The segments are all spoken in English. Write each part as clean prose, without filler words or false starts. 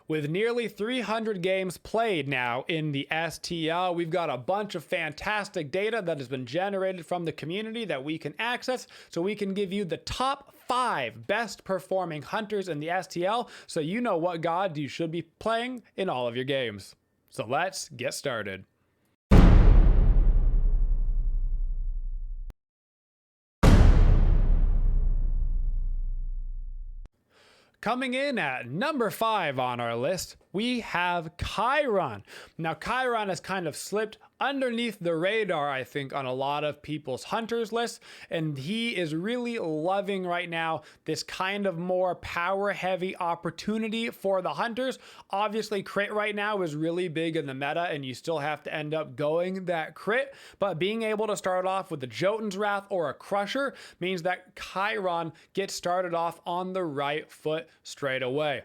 With nearly 300 games played now in the STL, we've got a bunch of fantastic data that has been generated from the community that we can access, so we can give you the top 5 best performing hunters in the STL, so you know what god you should be playing in all of your games. So let's get started. Coming in at number 5 on our list, we have Chiron. Now, Chiron has kind of slipped underneath the radar, I think, on a lot of people's hunters lists, and he is really loving right now this kind of more power-heavy opportunity for the hunters. Obviously, crit right now is really big in the meta, and you still have to end up going that crit, but being able to start off with a Jotun's Wrath or a Crusher means that Chiron gets started off on the right foot straight away.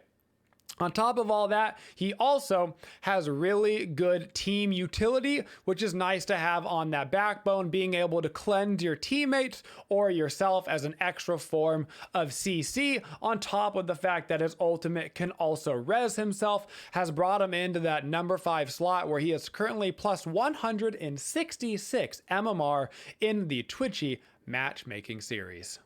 On top of all that, he also has really good team utility, which is nice to have on that backbone, being able to cleanse your teammates or yourself as an extra form of CC, on top of the fact that his ultimate can also res himself, has brought him into that number 5 slot where he is currently plus 166 MMR in the Twitchy matchmaking series.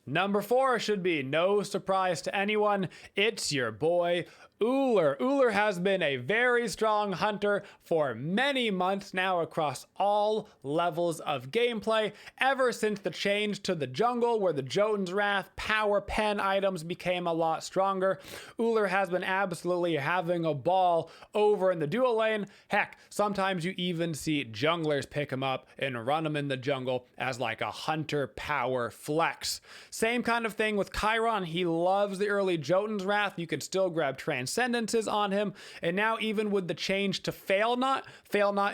Number 4 should be no surprise to anyone. It's your boy, Uhler. Uhler has been a very strong hunter for many months now across all levels of gameplay, ever since the change to the jungle where the Jotun's Wrath power pen items became a lot stronger. Uhler has been absolutely having a ball over in the duo lane. Heck, sometimes you even see junglers pick him up and run him in the jungle as like a hunter power flex. Same kind of thing with Chiron. He loves the early Jotun's Wrath. You can still grab Transcendences on him. And now even with the change to Fail Not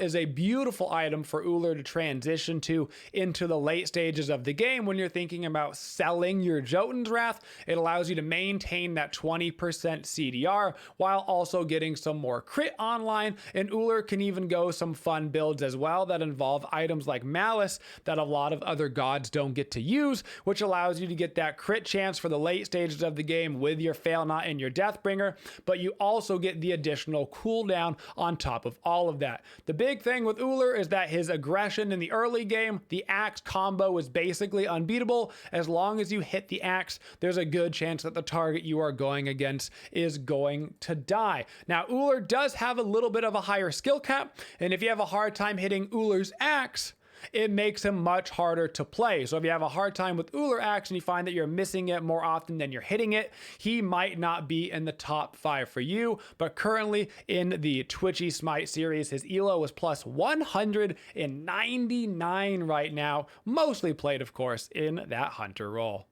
is a beautiful item for Uhler to transition to into the late stages of the game when you're thinking about selling your Jotun's Wrath. It allows you to maintain that 20% CDR while also getting some more crit online. And Uhler can even go some fun builds as well that involve items like Malice that a lot of other gods don't get to use, which allows you to get that crit chance for the late stages of the game with your Fail Not and your Deathbringer, but you also get the additional cooldown on top of all of that. The big thing with Uhler is that his aggression in the early game, the axe combo is basically unbeatable. As long as you hit the axe, there's a good chance that the target you are going against is going to die. Now, Uhler does have a little bit of a higher skill cap, and if you have a hard time hitting Uhler's axe, it makes him much harder to play. So if you have a hard time with Uhler axe and you find that you're missing it more often than you're hitting it, he might not be in the top 5 for you. But currently in the Twitchy Smite series, his elo is plus 199 right now, mostly played, of course, in that hunter role.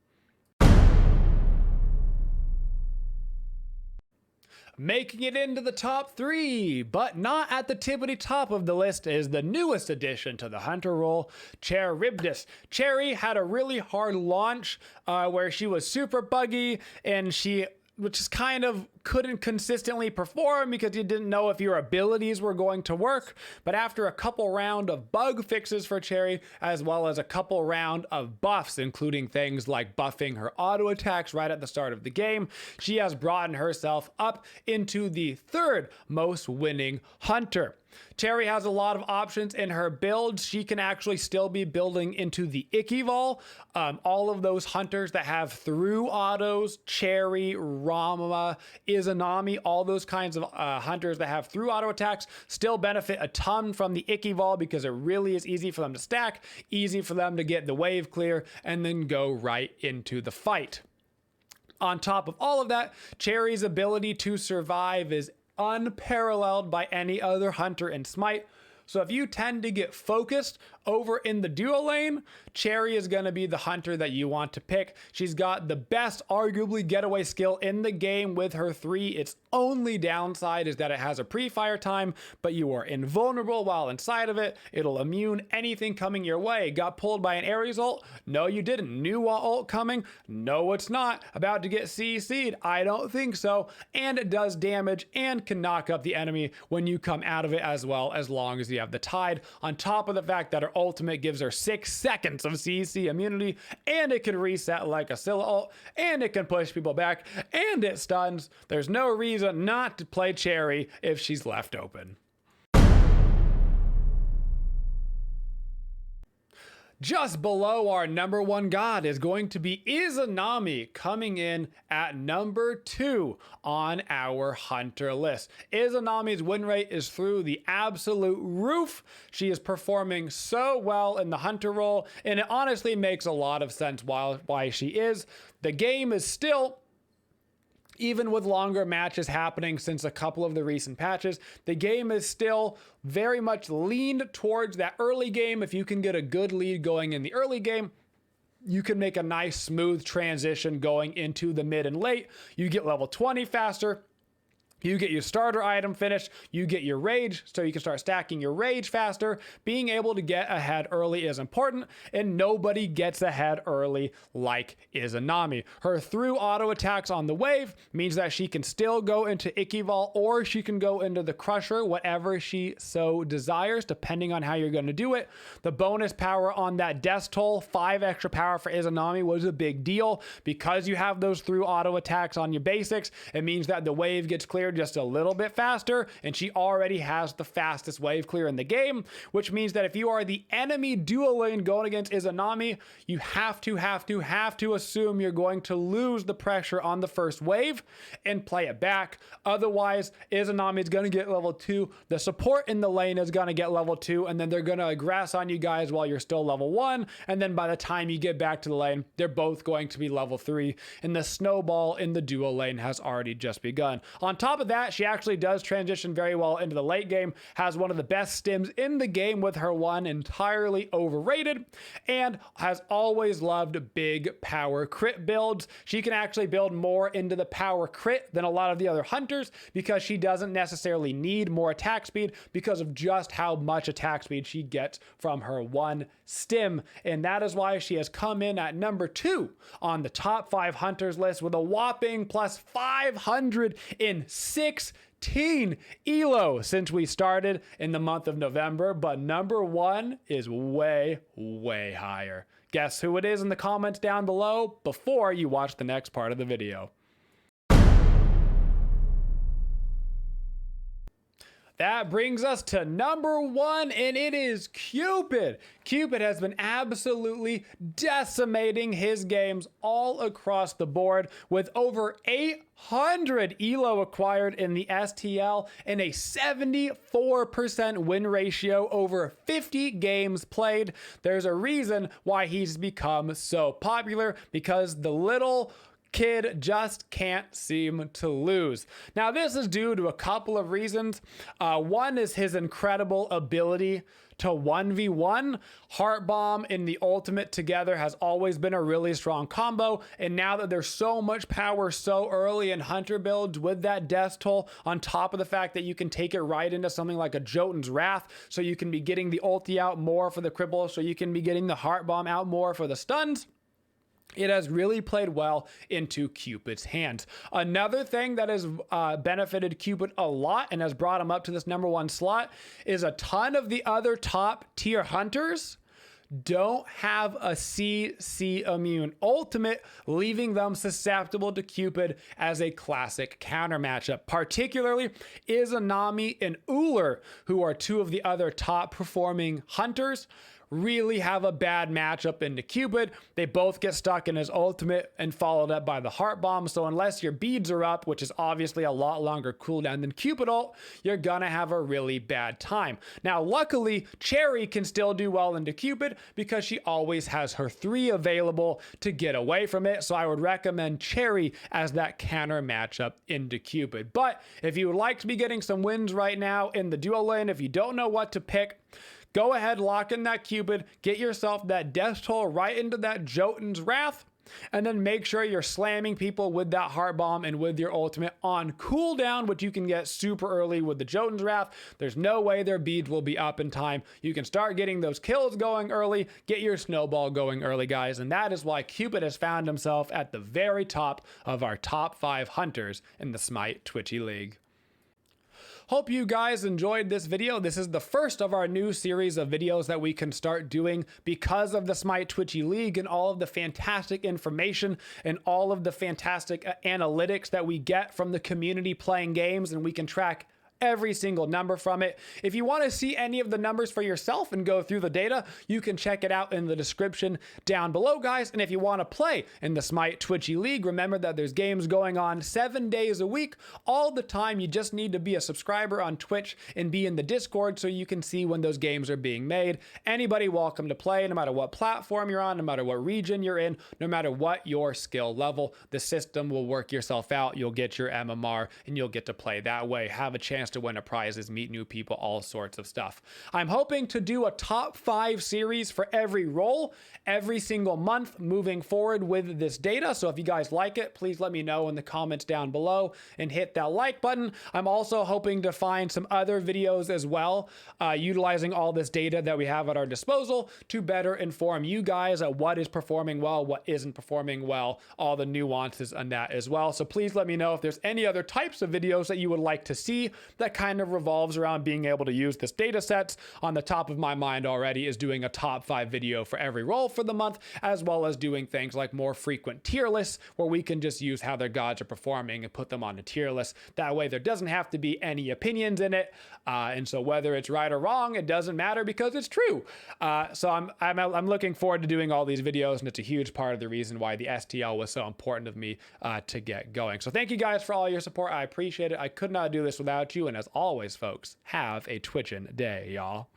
Making it into the top 3, but not at the tippity top of the list, is the newest addition to the hunter role, Charybdis. Cherry had a really hard launch where she was super buggy and she just kind of couldn't consistently perform because you didn't know if your abilities were going to work. But after a couple round of bug fixes for Cherry, as well as a couple round of buffs, including things like buffing her auto attacks right at the start of the game, she has brought herself up into the 3rd most winning hunter. Cherry has a lot of options in her builds. She can actually still be building into the Ichivol. All of those hunters that have through autos, Cherry, Rama, Izanami, all those kinds of hunters that have through auto attacks still benefit a ton from the Ichivol because it really is easy for them to stack, easy for them to get the wave clear, and then go right into the fight. On top of all of that, Cherry's ability to survive is unparalleled by any other hunter in Smite. So if you tend to get focused over in the duo lane, Cherry is going to be the hunter that you want to pick. She's got the best, arguably, getaway skill in the game with her 3. Its only downside is that it has a pre-fire time, but you are invulnerable while inside of it. It'll immune anything coming your way. Got pulled by an Ares ult? No, you didn't. New ult coming? No, it's not. About to get CC'd? I don't think so. And it does damage and can knock up the enemy when you come out of it as well, as long as you have the Tide, on top of the fact that her ultimate gives her 6 seconds of CC immunity, and it can reset like a Scylla ult, and it can push people back, and it stuns. There's no reason not to play Cherry if she's left open. Just below our number 1 god is going to be Izanami, coming in at number 2 on our hunter list. Izanami's win rate is through the absolute roof. She is performing so well in the hunter role, and it honestly makes a lot of sense why she is. The game is still, even with longer matches happening since a couple of the recent patches, the game is still very much leaned towards that early game. If you can get a good lead going in the early game, you can make a nice smooth transition going into the mid and late. You get level 20 faster. You get your starter item finished, you get your rage, so you can start stacking your rage faster. Being able to get ahead early is important, and nobody gets ahead early like Izanami. Her through auto attacks on the wave means that she can still go into Ichivol, or she can go into the Crusher, whatever she so desires, depending on how you're going to do it. The bonus power on that Death Toll, 5 extra power for Izanami, was a big deal. Because you have those through auto attacks on your basics, it means that the wave gets cleared just a little bit faster, and she already has the fastest wave clear in the game, which means that if you are the enemy dual lane going against Izanami, you have to assume you're going to lose the pressure on the first wave and play it back. Otherwise, Izanami is going to get level 2, the support in the lane is going to get level 2, and then they're going to aggress on you guys while you're still level 1, and then by the time you get back to the lane, they're both going to be level 3, and the snowball in the dual lane has already just begun. On top of that, she actually does transition very well into the late game, has one of the best stims in the game with her one, entirely overrated, and has always loved big power crit builds. She can actually build more into the power crit than a lot of the other hunters because she doesn't necessarily need more attack speed because of just how much attack speed she gets from her one stim, and that is why she has come in at number 2 on the top 5 hunters list with a whopping plus 516 elo since we started in the month of November, but number 1 is way higher. Guess who it is in the comments down below before you watch the next part of the video. That brings us to number 1, and it is Cupid. Cupid has been absolutely decimating his games all across the board with over 800 elo acquired in the STL and a 74% win ratio over 50 games played. There's a reason why he's become so popular, because the little kid just can't seem to lose. Now, this is due to a couple of reasons. One is his incredible ability to 1v1. Heart Bomb and the ultimate together has always been a really strong combo, and now that there's so much power so early in hunter builds with that Death Toll, on top of the fact that you can take it right into something like a Jotun's Wrath, so you can be getting the ulti out more for the cripple, so you can be getting the Heart Bomb out more for the stuns, it has really played well into Cupid's hands. Another thing that has benefited Cupid a lot and has brought him up to this number 1 slot is a ton of the other top tier hunters don't have a CC immune ultimate, leaving them susceptible to Cupid as a classic counter matchup. Particularly Izanami and Uhler, who are 2 of the other top performing hunters, really have a bad matchup into Cupid. They both get stuck in his ultimate and followed up by the Heart Bomb. So unless your beads are up, which is obviously a lot longer cooldown than Cupid ult, you're gonna have a really bad time. Now, luckily, Cherry can still do well into Cupid because she always has her 3 available to get away from it. So I would recommend Cherry as that counter matchup into Cupid. But if you would like to be getting some wins right now in the duo lane, if you don't know what to pick, go ahead, lock in that Cupid, get yourself that Death Toll right into that Jotun's Wrath, and then make sure you're slamming people with that Heart Bomb and with your ultimate on cooldown, which you can get super early with the Jotun's Wrath. There's no way their beads will be up in time. You can start getting those kills going early, get your snowball going early, guys, and that is why Cupid has found himself at the very top of our top 5 hunters in the Smite Twitchy League. Hope you guys enjoyed this video. This is the first of our new series of videos that we can start doing because of the Smite Twitchy League and all of the fantastic information and all of the fantastic analytics that we get from the community playing games, and we can track every single number from it. If you want to see any of the numbers for yourself and go through the data, you can check it out in the description down below, guys. And if you want to play in the Smite Twitchy League, remember that there's games going on 7 days a week, all the time. You just need to be a subscriber on Twitch and be in the Discord so you can see when those games are being made. Anybody welcome to play, no matter what platform you're on, no matter what region you're in, no matter what your skill level. The system will work yourself out. You'll get your MMR and you'll get to play that way. Have a chance to win a prizes, meet new people, all sorts of stuff. I'm hoping to do a top 5 series for every role every single month moving forward with this data. So if you guys like it, please let me know in the comments down below and hit that like button. I'm also hoping to find some other videos as well, utilizing all this data that we have at our disposal to better inform you guys at what is performing well, what isn't performing well, all the nuances on that as well. So please let me know if there's any other types of videos that you would like to see that kind of revolves around being able to use this data sets. On the top of my mind already is doing a top 5 video for every role for the month, as well as doing things like more frequent tier lists where we can just use how their gods are performing and put them on a tier list. That way there doesn't have to be any opinions in it. And so whether it's right or wrong, it doesn't matter because it's true. So I'm looking forward to doing all these videos, and it's a huge part of the reason why the STL was so important of me to get going. So thank you guys for all your support. I appreciate it. I could not do this without you. And as always, folks, have a twitchin' day, y'all.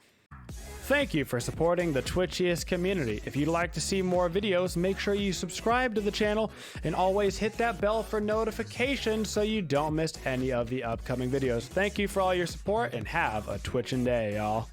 Thank you for supporting the Twitchiest community. If you'd like to see more videos, make sure you subscribe to the channel and always hit that bell for notifications so you don't miss any of the upcoming videos. Thank you for all your support and have a twitchin' day, y'all.